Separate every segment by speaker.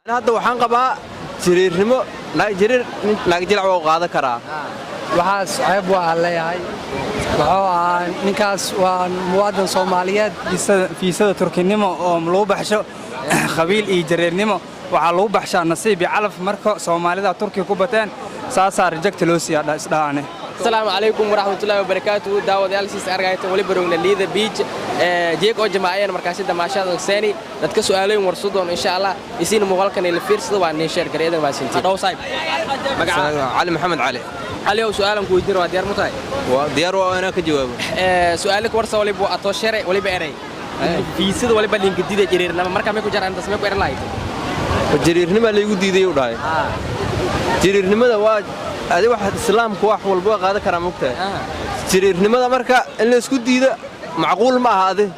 Speaker 1: أنا هذا وحن قبا جرير نمو لا جرير جلع وقاعدة كرا
Speaker 2: waxaas ceeb waa leeyahay wuxuu ahaa ninkaas waa muwaadin Soomaaliyeed fiisada Turkinimo oo loo baxsho qabiil iyo jareernimo waxa loo baxshaa nasiib iyo calaf marka Soomaalida Turkiga ku bateen saasaa reject loo siyaa isdhaane
Speaker 3: السلام عليكم ورحمة الله وبركاته داود ألسيس أرجعت ولي برونا ليذا بيج جيك أو جماعية مركزية دمشق الثاني نتكلم سؤالين ورصودهم إن شاء الله يصير مغلقا الفيرس طبعا نشر قريدا ما سنتي أو صايب
Speaker 1: علي محمد
Speaker 3: علي وسؤالهم كويدير وديار متاعي
Speaker 1: وديار وأنا كجواب
Speaker 3: سؤالك ورصة ولي بو أتوشر ولي بأري في سيد ولي بالين جديد جرير لما مركب ميكو جرى أنت سمعك بأر لايت
Speaker 1: جرير نما اللي يقول دي وراي جرير نما ده واحد هذا واحد إسلام كواح والبوا قاعدة كرام مكتئ جرير نما ده مركب اللي يسكت دي ده معقول ما هذا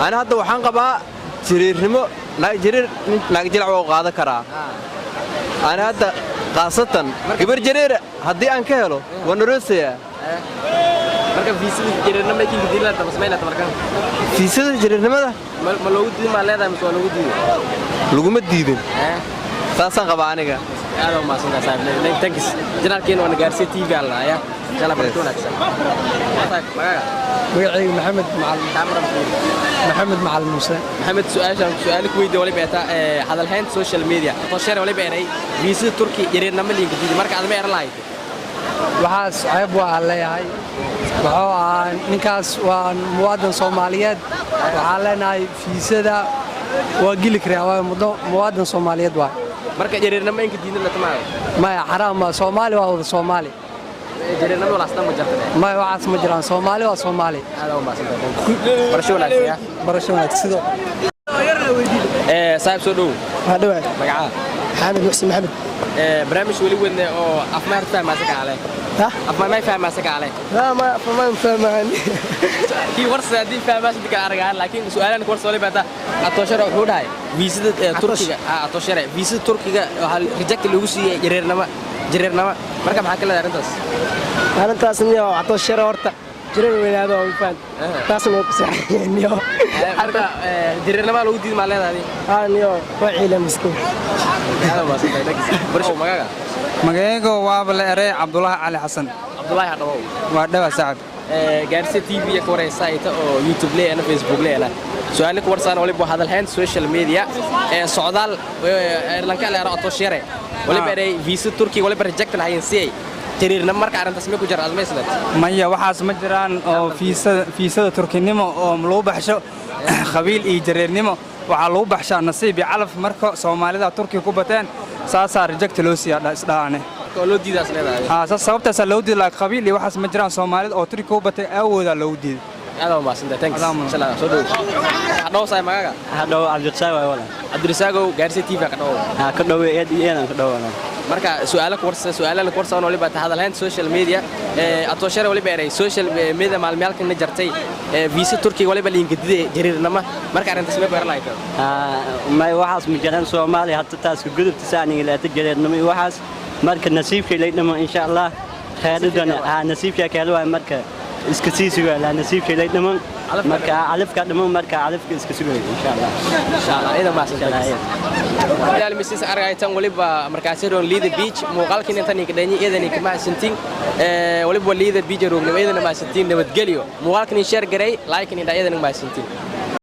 Speaker 1: أنا هذا وحن قبا جرير نما لا جرير جلع وقاعدة كرام أنا هذا خاصة كبر جرير هدي أنك هلو ونروسيا
Speaker 3: مركب في سيد جرير نما يمكن جديد لا تمسمعنا تمركب
Speaker 1: في سيد جرير نما ده
Speaker 3: ملوود دي ما لا ده مش ملوود دي
Speaker 1: لقمة ديدن ساسا قبا أنا
Speaker 3: هذا ما سنتا صاحب تانكس جنال كين وانا قارسي تي في الله يا يلا برتون اكثر
Speaker 2: magacay maxamed macalin muuse
Speaker 3: محمد سؤالك ويديو ولا بيتا هذا الهند سوشيال ميديا تشير ولا بيني فيزا تركي جرينا ملي جديد marka aad ma er lahayd
Speaker 2: waxaas ceeb waa leeyahay wuxuu ahaa ninkaas waa muwaadin Soomaaliyeed waxa leenahay fiisada waa gili karaa waa muwaadin Soomaaliyeed waa
Speaker 3: marka jariirna ma inka diinna la tamaay
Speaker 2: ma xaraam ma Soomaali waa wada Soomaali
Speaker 3: jariirna wala astaan ma jartay
Speaker 2: ma waxaas ma jiraan Soomaali waa Soomaali
Speaker 3: hada ma santaa barasho wanaagsan sidoo saaib soo dhow
Speaker 2: hadhow
Speaker 3: magaca
Speaker 2: Maxamed Muxsin Maxamed
Speaker 3: barnaamij wali wadne oo afmaar fahmaysa ka ale afmaar ma fahmaysa ka ale
Speaker 2: ma fahmaan
Speaker 3: kii warsa hadii fahmaysa ka argaan laakiin su'aalan ku warsa wali baata atoshara wuxuu dhahay viisada Turkiga atoshara viisada Turkiga waxa reject lagu siiyay jareernama marka maxaa kala
Speaker 2: arintaas niyo atoshara horta jireer weynaado oo faan taasna ku saxayniyo
Speaker 3: marka jareernama lagu diiday ma leedahay
Speaker 2: niyo waa ciila miskiin
Speaker 3: hada ma santaa barasho magaga
Speaker 2: magaygo waa la eray Cabdullaahi Cali Xasan
Speaker 3: Cabdullaahi Hadhaw
Speaker 2: waa dhawa sacad
Speaker 3: gaarsi TV iyo waraysaayta oo YouTube leeyana Facebook leeyana su'aalo ku warsan waliba hadal hayn social media socdaal lanka la yaraado atoshare waliba eray visa Turkiga waliba reject lahayn si jariirna marka arintaas ma ku jira admeysnad
Speaker 2: maya waxaas ma jiraan oo fiisada Turkinimo oo loo baxsho qabiil iyo jareernimo waxa loo baxshaa nasiib iyo calaf marka Soomaalida Turkiga ku bateen saasaa reject loo siyaa isdhaane
Speaker 3: loo diidaas leedahay
Speaker 2: sababtaas loo diiday qabiil iyo waxaas ma jiraan Soomaalida oo Turkiga ku batay awooda loo diiday
Speaker 3: هذا ما سنت تانكس سلام صدق هذا صاير معك
Speaker 4: هذا عبد الرزاق ولا
Speaker 3: عبد الرزاق وجارسي تي في
Speaker 4: كدو أنا كدو أنا
Speaker 3: marka su'aalaha warsa oo waliba hada lahayn social media atoshare waliba eray social media maalmaalkan la jartay visa Turkiga waliba liin gadiday jariirnama marka arintaas ma beer lahayd
Speaker 4: ma waxaas ma jiraan Soomaali hadda taas ku gudubta saaniga la tajariirnama waxaas marka nasiibkay leeydama insha Allah khayradan nasiibkay kale waa marka iska sii sugaa la nasiibkay leeydama marka alifka dhamo marka alifka iska sugaa insha Allah
Speaker 3: ida ma santaa yaal misis argaytan waliba markaas roon leader beach muuqaalkiin intan ka dhaynay eedan ka ma santiin waliba leader beach roon eedan ma santiin nabad galiyo muuqaalkiin share garay like in eedan ma santiin